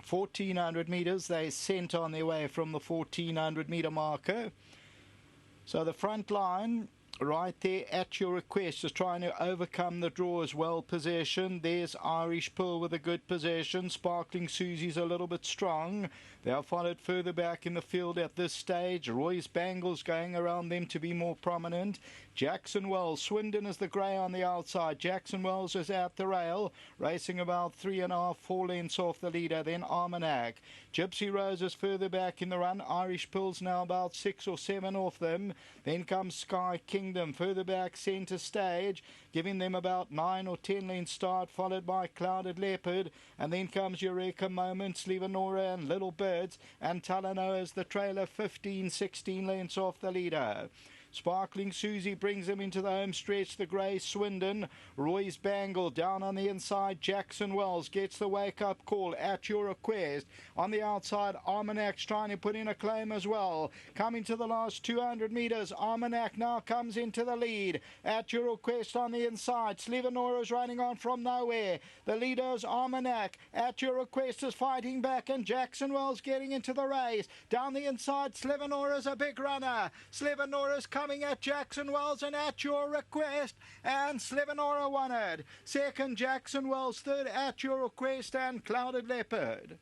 1400 metres. They sent on their way from the 1400 metre marker. So the front line right there at your request is trying to overcome the draw as well. Possession, there's Irish Pearl with a good possession. Sparkling Susie's a little bit strong. They are followed further back in the field at this stage. Roy's Bangles going around them to be more prominent. Jackson Wells, Swindon is the grey on the outside. Jackson Wells is at the rail, racing about 3.5, 4 lengths off the leader. Then Armagnac. Gypsy Rose is further back in the run. Irish Pearl's now about 6 or 7 off them. Then comes Sky Kingdom further back centre stage, giving them about 9 or 10 lengths start, followed by Clouded Leopard, and then comes Eureka Moment, SLIEVANORRA and Little Birds, and Talano as the trailer, 15, 16 lengths off the leader. Sparkling Susie brings them into the home stretch, the grey Swindon. Roy's Bangle down on the inside. Jackson Wells gets the wake-up call at your request. On the outside, Armanac's trying to put in a claim as well. Coming to the last 200 metres, Armagnac now comes into the lead. At your request on the inside, SLIEVANORRA is running on from nowhere. The leader is Armagnac. At your request is fighting back, and Jackson Wells getting into the race. Down the inside, SLIEVANORRA is a big runner. SLIEVANORRA is coming at Jackson Wells and at your request, and SLIEVANORRA won it. Second, Jackson Wells. Third, at your request, and Clouded Leopard.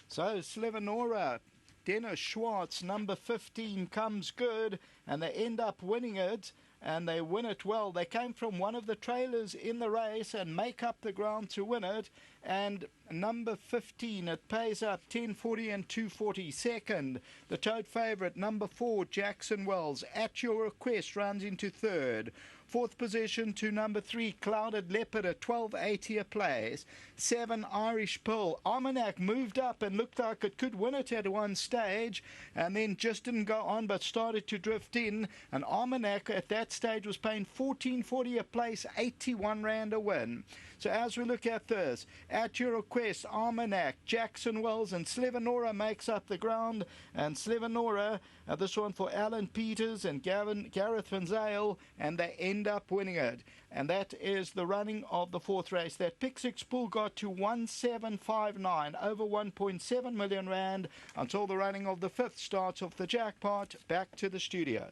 So SLIEVANORRA, Dennis Schwartz, number 15, comes good, and they end up winning it, and they win it well. They came from one of the trailers in the race and make up the ground to win it, and number 15, it pays up 10.40 and 2.40. Second, the tote favourite, number 4, Jackson Wells, at your request, runs into third. Fourth position to number 3, Clouded Leopard at 12.80 a place. 7, Irish Pearl. Armagnac moved up and looked like it could win it at one stage, and then just didn't go on but started to drift in, and Armagnac at that stage was paying 14.40 a place, 81 rand a win. So as we look at this, at your request, Armagnac, Jackson Wells and SLIEVANORRA makes up the ground, and SLIEVANORRA, this one for Alan Peters and Gareth Van Zyl, and they end up winning it. And that is the running of the fourth race. That pick six pool got to 1759, over 1.7 million rand, until the running of the fifth starts off the jackpot. Back to the studio.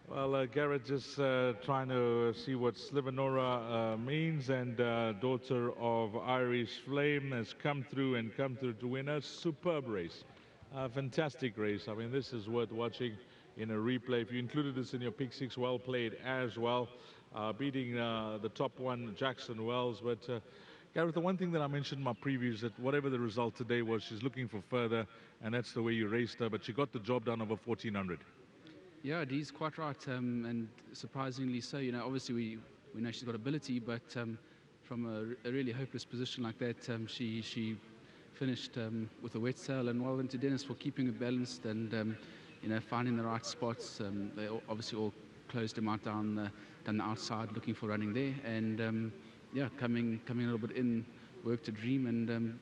Well, Garrett just trying to see what SLIEVANORRA means, and daughter of Irish Flame has come through to win a superb race. Fantastic race. I mean, this is worth watching in a replay. If you included this in your pick six, well played as well, beating the top one, Jackson Wells. But Gareth, the one thing that I mentioned in my preview is that whatever the result today was, she's looking for further, and that's the way you raced her, but she got the job done over 1400. Yeah, Dee's quite right, and surprisingly so. You know, obviously we know she's got ability, but from a really hopeless position like that, she finished with a wet sail. And well done to Dennis for keeping it balanced and you know, finding the right spots. They obviously all closed him out down the outside, looking for running there, and yeah, coming a little bit in, worked a dream, and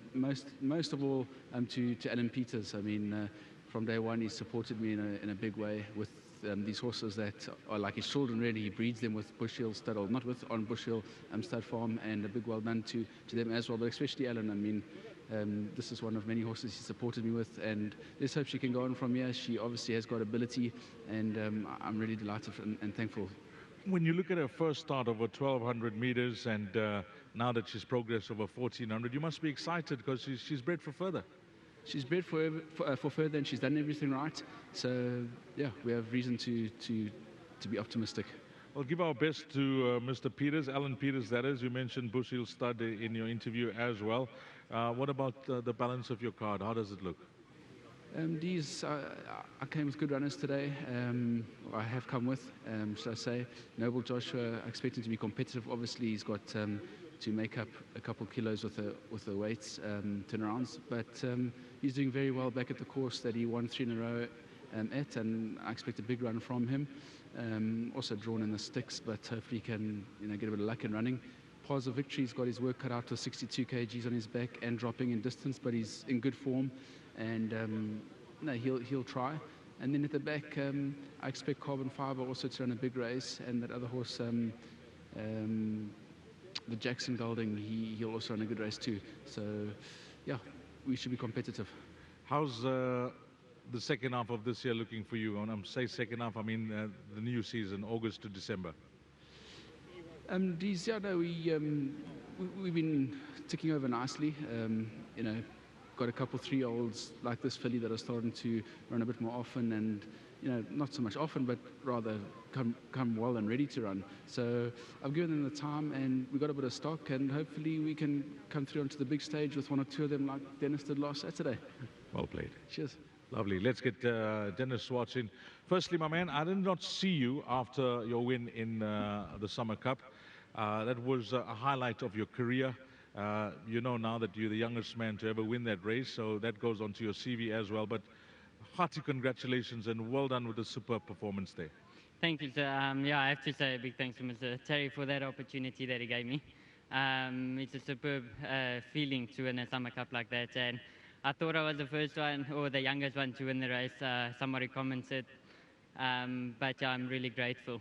most of all to Alan Peters. I mean, from day one he supported me in a big way with these horses that are like his children, really. He breeds them with Bush Hill Stud, or not with, on Bush Hill Stud Farm, and a big well done to them as well, but especially Alan. I mean, this is one of many horses he supported me with, and let's hope she can go on from here. She obviously has got ability, and I'm really delighted and thankful. When you look at her first start over 1,200 meters, and now that she's progressed over 1,400, you must be excited because she's bred for further. She's bred for further, and she's done everything right. So yeah, we have reason to be optimistic. Well, give our best to Mr. Peters, Alan Peters, that is. You mentioned Bush Hill Stud in your interview as well. What about the balance of your card? How does it look? These I came with good runners today. I have come with, should I say, Noble Joshua. I expect him to be competitive. Obviously, he's got to make up a couple kilos with the weights turnarounds, but he's doing very well back at the course that he won 3 in a row at, and I expect a big run from him. Also drawn in the sticks, but hopefully he can, you know, get a bit of luck in running. paths of victory. He's got his work cut out to 62 kgs on his back and dropping in distance, but he's in good form, and no, he'll try. And then at the back, I expect Carbon Fiber also to run a big race, and that other horse, the Jackson Golding, he'll also run a good race too. So, yeah, we should be competitive. How's the second half of this year looking for you? When I say second half, I mean the new season, August to December. These, yeah, no, we've been ticking over nicely. You know, got a couple 3-year-olds like this filly that are starting to run a bit more often, and you know, not so much often, but rather come well and ready to run. So I've given them the time, and we got a bit of stock, and hopefully we can come through onto the big stage with 1 or 2 of them like Dennis did last Saturday. Well played. Cheers. Lovely. Let's get Dennis Swartz in. Firstly, my man, I did not see you after your win in the Summer Cup. That was a highlight of your career. You know now that you're the youngest man to ever win that race, so that goes onto your CV as well. But hearty congratulations and well done with the superb performance there. Thank you, sir. Yeah, I have to say a big thanks to Mr. Terry for that opportunity that he gave me. It's a superb feeling to win a Summer Cup like that, and I thought I was the first one or the youngest one to win the race. Somebody commented, but yeah, I'm really grateful.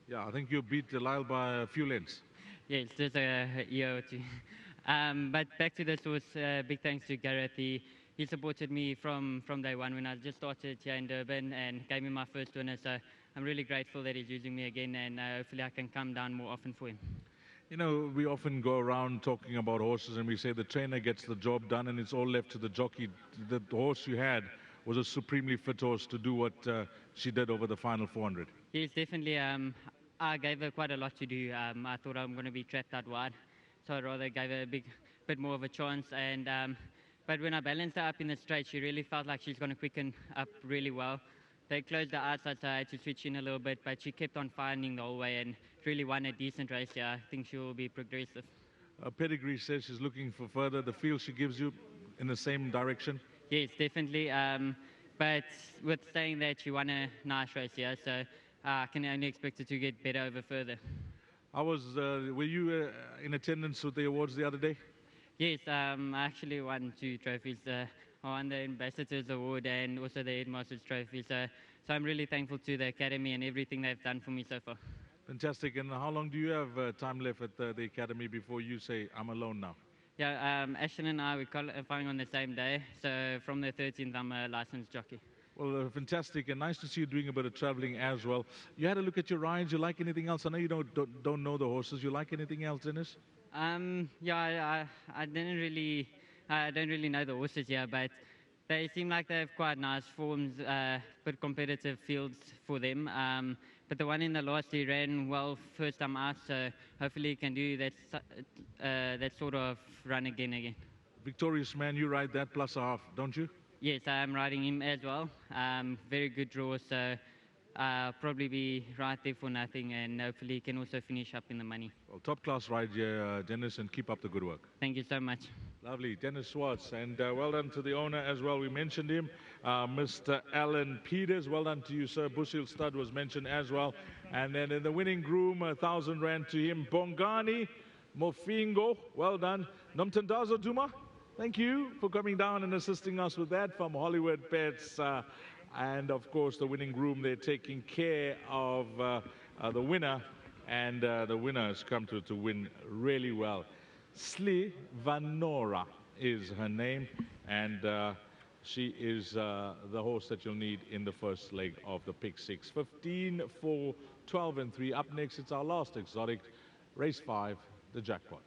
Yeah, I think you beat Lyle by a few lengths. Yeah, it's just a year or two. But back to the source, big thanks to Gareth. He supported me from day one when I just started here in Durban and gave me my first winner. So I'm really grateful that he's using me again, and hopefully I can come down more often for him. You know, we often go around talking about horses and we say the trainer gets the job done and it's all left to the jockey. The horse you had was a supremely fit horse to do what she did over the final 400. Yes, definitely. I gave her quite a lot to do. I thought I'm going to be trapped out wide, so I rather gave her a bit more of a chance. And but when I balanced her up in the straight, she really felt like she's going to quicken up really well. They closed the outside, so I had to switch in a little bit, but she kept on finding the whole way and really won a decent race here. I think she will be progressive. Pedigree says she's looking for further. The feel she gives you in the same direction? Yes, definitely. But with saying that, she won a nice race here, so I can only expect her to get better over further. Were you in attendance with the awards the other day? Yes, I actually won 2 trophies. I won the Ambassador's Award and also the Headmaster's Trophy. So I'm really thankful to the Academy and everything they've done for me so far. Fantastic. And how long do you have time left at the Academy before you say, I'm alone now? Yeah, Ashton and I, we're qualifying on the same day. So from the 13th, I'm a licensed jockey. Well, fantastic, and nice to see you doing a bit of traveling as well. You had a look at your rides. You like anything else? I know you don't know the horses. You like anything else, Dennis? Yeah, I don't really know the horses here, but they seem like they have quite nice forms, but competitive fields for them. But the one in the last, he ran well first time out, so hopefully he can do that sort of run again. Victorious man, you ride that plus a half, don't you? Yes, I'm riding him as well. Very good draw, so I'll probably be right there for nothing, and hopefully he can also finish up in the money. Well, top class ride here, Dennis, and keep up the good work. Thank you so much. Lovely, Dennis Swartz, and well done to the owner as well. We mentioned him, Mr. Alan Peters. Well done to you, sir. Bushel Stud was mentioned as well. And then in the winning groom, 1,000 rand to him. Bongani Mofingo, well done. Nomtandazo Duma, thank you for coming down and assisting us with that from Hollywoodbets. And of course, the winning groom, they're taking care of the winner. And the winner has come to win really well. SLIEVANORRA is her name, and she is the horse that you'll need in the first leg of the pick 6. 15, 4, 12 and 3. Up next, it's our last exotic, race 5, the jackpot.